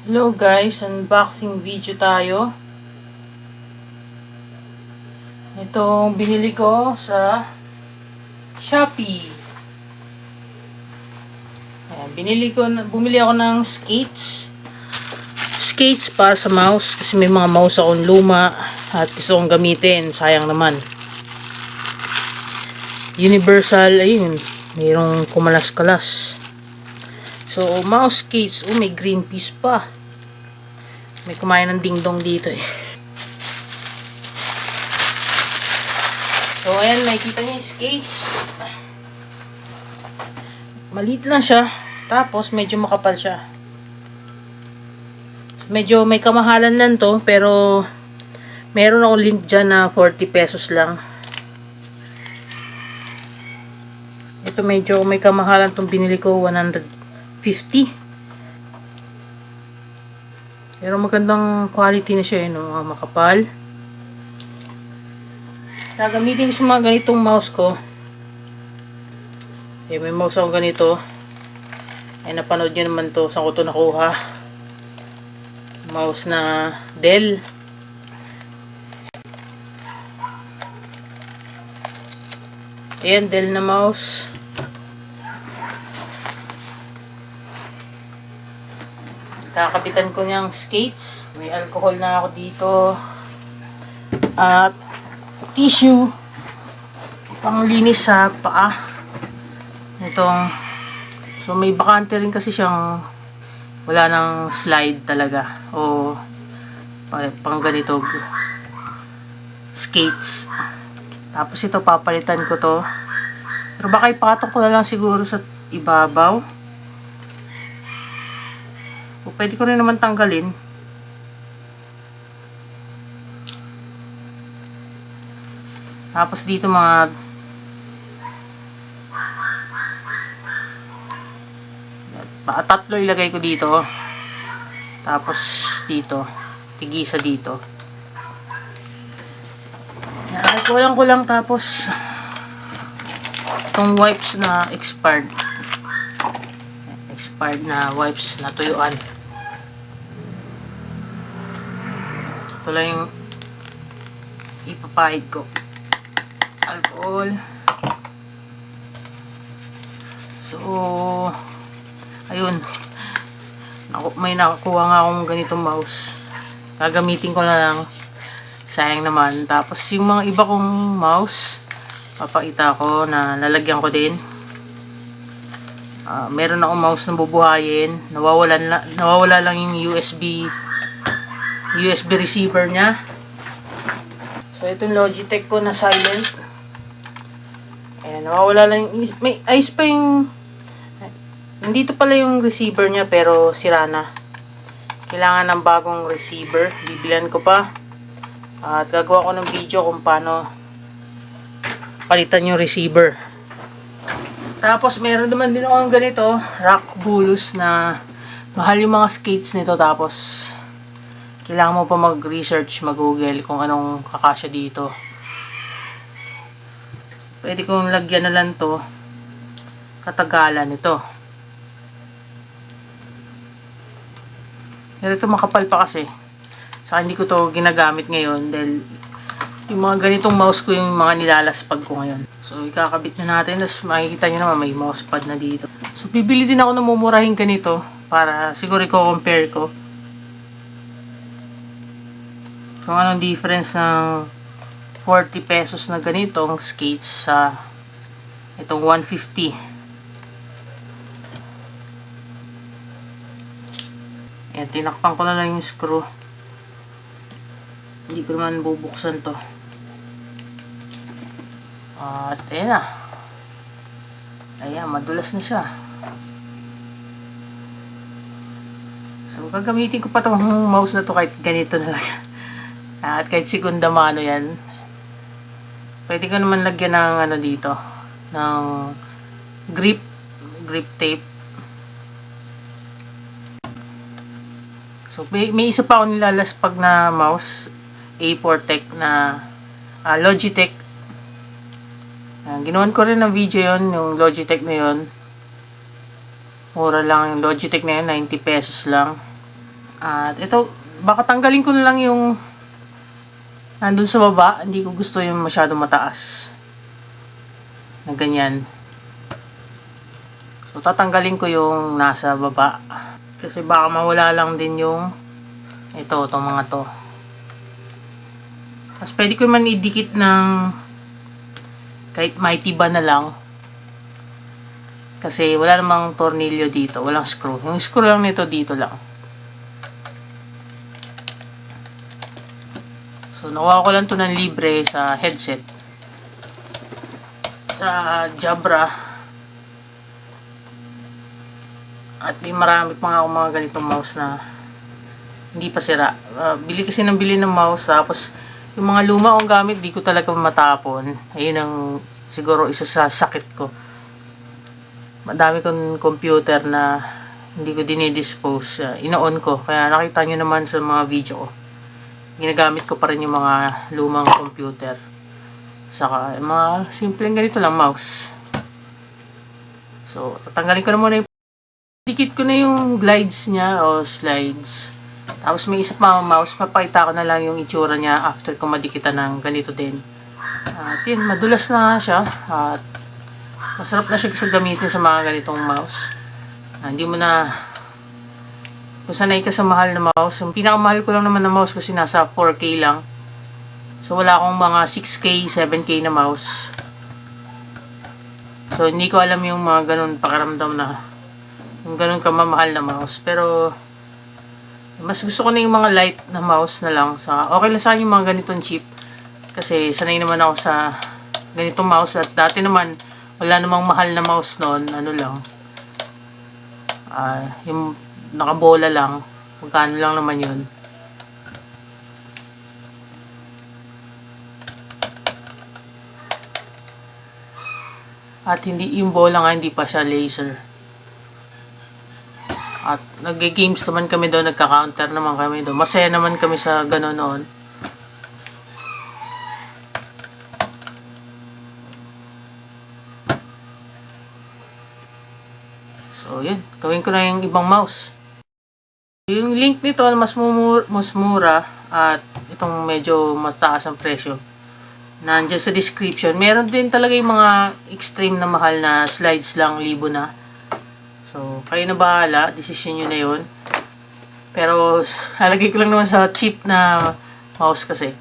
Hello guys, unboxing video tayo. Itong binili ko sa Shopee. Ayan, bumili ako ng skates. Skates para sa mouse kasi may mga mouse akong luma at gusto kong gamitin. Sayang naman. Universal, ayun. Mayroong kumalas-kalas. So, mouse skates. Oh, may green piece pa. May kumain ng dingdong dito eh. So, ayan, makikita niyo yung skates. Maliit lang siya. Tapos, medyo makapal siya. Medyo may kamahalan lang to. Pero, meron akong link dyan na 40 pesos lang. Ito medyo may kamahalan tong binili ko. 150. Pero magandang quality na siya. No? Makapal. Gagamitin ko sa mga ganitong mouse ko. May mouse akong ganito. Napanood nyo naman to. Saan ko to nakuha? Mouse na Dell. Ayan, Dell na mouse. Kakapitan ko niyang skates. May alcohol na ako dito. At tissue. Panglinis sa paa. Itong, so may bakante rin kasi siyang wala nang slide talaga. O pang ganito skates. Tapos ito papalitan ko to. Pero baka ipatok ko na lang siguro sa ibabaw. O pwede ko rin naman tanggalin. Tapos dito mga tatlo ilagay ko dito. Tapos dito. Tigisa dito. Yan, kulang tapos itong wipes na expired. Expired na wipes na tuyuan. Ito lang yung ipapahid ko. Alcohol. So, ayun. May nakakuha nga akong ganitong mouse. Gagamitin ko na lang. Sayang naman. Tapos, yung mga iba kong mouse, papakita ko na lalagyan ko din. Meron akong mouse na bubuhayin. Nawawala lang yung USB receiver niya. So, itong Logitech ko na silent. Ayan, nawawala lang yung, may ayos pa yung, nandito pala yung receiver niya pero sira na. Kailangan ng bagong receiver. Bibilihan ko pa. At gagawa ko ng video kung paano palitan yung receiver. Tapos meron naman din akong ganito, Rock Bulus na mahal yung mga skates nito. Tapos kailangan mo pa mag-research, mag-google kung anong kakasya dito. Pwede kong lagyan na lang to. Katagalan ito. Pero ito makapal pa kasi. Saka hindi ko to ginagamit ngayon dahil yung mga ganitong mouse ko yung mga nilalaspag ko ngayon. So ikakabit na natin. Tapos makikita nyo naman may mousepad na dito. So bibili din ako ng mumurahing ganito para siguro i-compare ko kung anong difference ng 40 pesos na ganitong skates sa itong 150. Ayan, tinakpan ko na lang yung screw. Hindi ko naman bubuksan to. At ayan na. Ayan, madulas na siya. So, gagamitin ko pa itong mouse na to kahit ganito na lang. At kahit segunda mano yan. Pwede ko naman lagyan ng ano dito. Ng grip tape. So, may isa pa ako nilalaspag na mouse. A4 Tech na Logitech. Ginawan ko rin ng video yon, yung Logitech na yon. Mura lang yung Logitech na yun, 90 pesos lang. At ito, baka tanggalin ko na lang yung nandun sa baba. Hindi ko gusto yung masyado mataas. Na ganyan. So, tatanggalin ko yung nasa baba. Kasi baka mawala lang din yung itong mga to. Tapos, pwede ko man idikit ng kahit mighty ba na lang. Kasi wala namang tornilyo dito. Walang screw. Yung screw lang nito dito lang. So, nakuha ko lang to ng libre sa headset. Sa Jabra. At may marami pa nga akong mga ganitong mouse na hindi pa sira. Bili kasi ng bili ng mouse. Tapos, yung mga luma kong gamit, di ko talaga matapon. Ayun ang siguro isa sa sakit ko. Madami kong computer na hindi ko dinidispose. Ino-on ko. Kaya nakita nyo naman sa mga video ko. Ginagamit ko pa rin yung mga lumang computer. Saka mga simpleng ganito lang mouse. So, tatanggalin ko na muna yung dikit ko na yung glides niya o slides. Tapos may isa pa mouse. Papakita ko na lang yung itsura niya after ko madikitan ng ganito din. At yun, madulas na siya. At masarap na siya gamitin sa mga ganitong mouse. Hindi mo na kung sanay ka sa mahal na mouse. Yung pinakamahal ko lang naman na mouse kasi nasa 4K lang. So wala akong mga 6K, 7K na mouse. So hindi ko alam yung mga ganun pakiramdam na yung ganun kamamahal na mouse. Pero mas gusto ko na yung mga light na mouse na lang. Okay lang sa akin yung mga ganitong cheap. Kasi sanay naman ako sa ganitong mouse. At dati naman wala namang mahal na mouse noon. Ano lang. Yung nakabola lang. Magkano lang naman yun. At hindi, yung bola nga hindi pa siya laser. At nag-games naman kami doon. Nagka-counter naman kami doon. Masaya naman kami sa gano'n noon. So, yun. Gawin ko na yung ibang mouse. Yung link nito, mas mura at itong medyo mataas ang presyo. Nandiyan sa description. Meron din talaga yung mga extreme na mahal na slides lang, libo na. So, kayo na bahala. Decision nyo na yun. Pero, halagay ko lang naman sa cheap na mouse kasi.